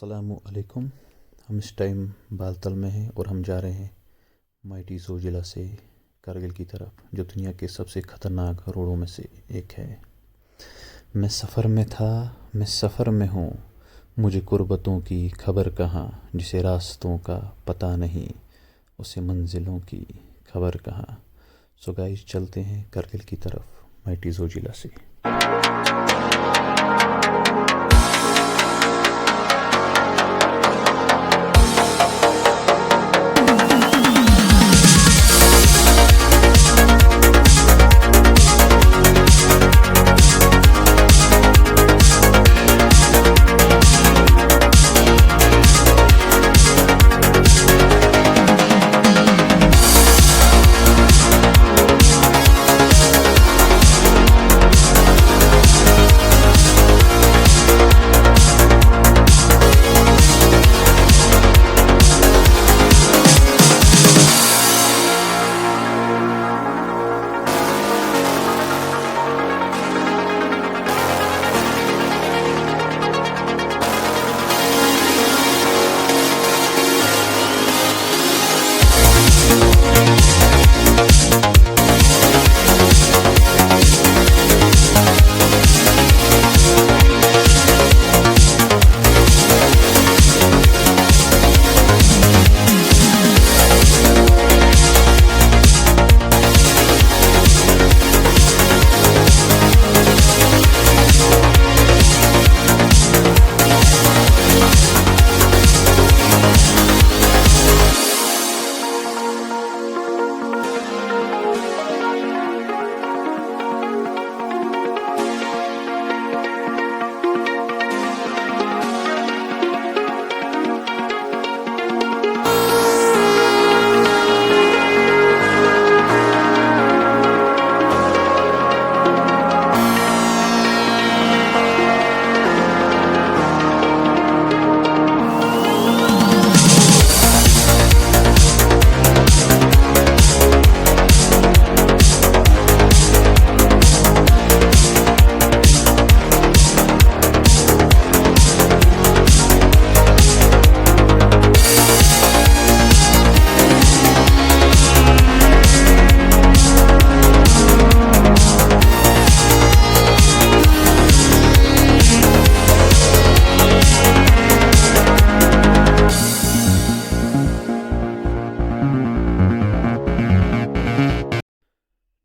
अस्सलामुअलैकुम। हम इस टाइम बालतल में हैं और हम जा रहे हैं माइटी ज़ो ज़िला से कारगिल की तरफ, जो दुनिया के सबसे ख़तरनाक रोडों में से एक है। मैं सफ़र में था, मैं सफ़र में हूँ, मुझे गुर्बतों की खबर कहाँ। जिसे रास्तों का पता नहीं, उसे मंजिलों की खबर कहाँ। सो गाइस, चलते हैं कारगिल की तरफ माइटी ज़ो ज़िला से।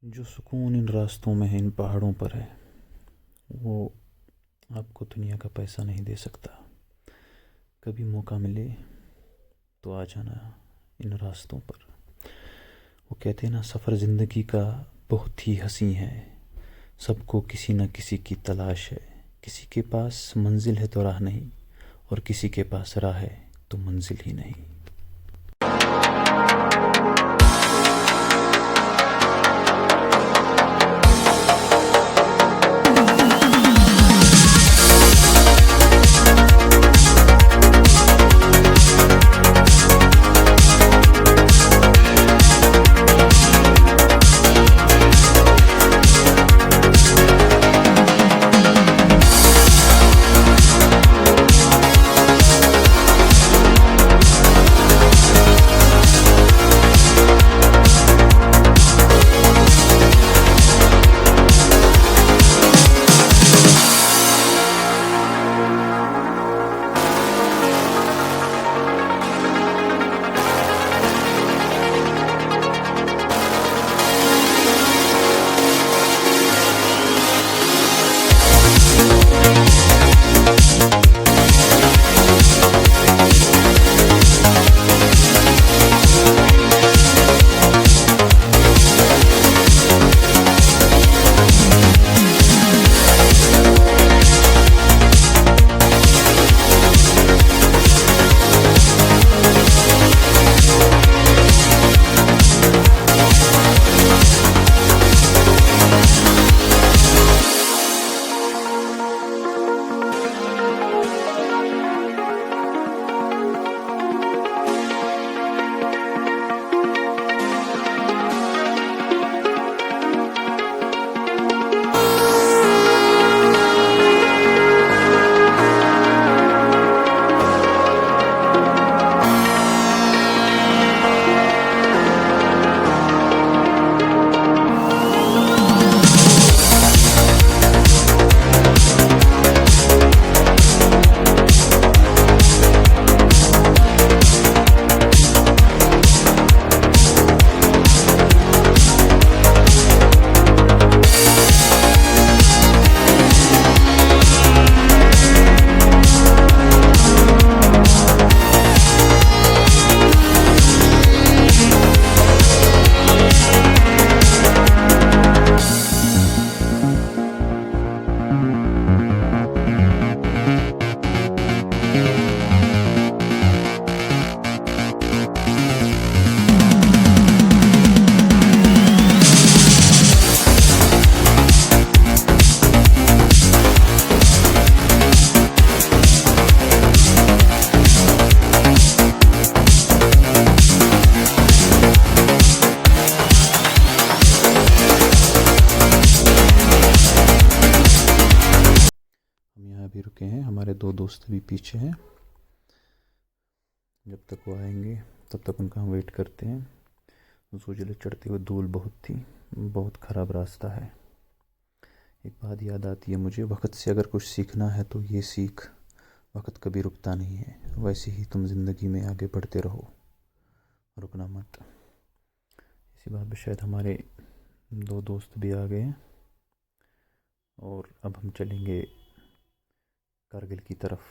जो सुकून इन रास्तों में है, इन पहाड़ों पर है, वो आपको दुनिया का पैसा नहीं दे सकता। कभी मौका मिले तो आ जाना इन रास्तों पर। वो कहते हैं ना, सफ़र ज़िंदगी का बहुत ही हसीं है। सबको किसी न किसी की तलाश है। किसी के पास मंजिल है तो राह नहीं, और किसी के पास राह है तो मंजिल ही नहीं। रुके हैं, हमारे दो दोस्त भी पीछे हैं। जब तक वो आएंगे तब तक उनका हम वेट करते हैं। ज़ोजिले चढ़ते हुए धूल बहुत थी, बहुत ख़राब रास्ता है। एक बात याद आती है मुझे, वक्त से अगर कुछ सीखना है तो ये सीख, वक्त कभी रुकता नहीं है। वैसे ही तुम ज़िंदगी में आगे बढ़ते रहो, रुकना मत। इसी बात पे शायद हमारे दो दोस्त भी आ गए हैं और अब हम चलेंगे कारगिल की तरफ।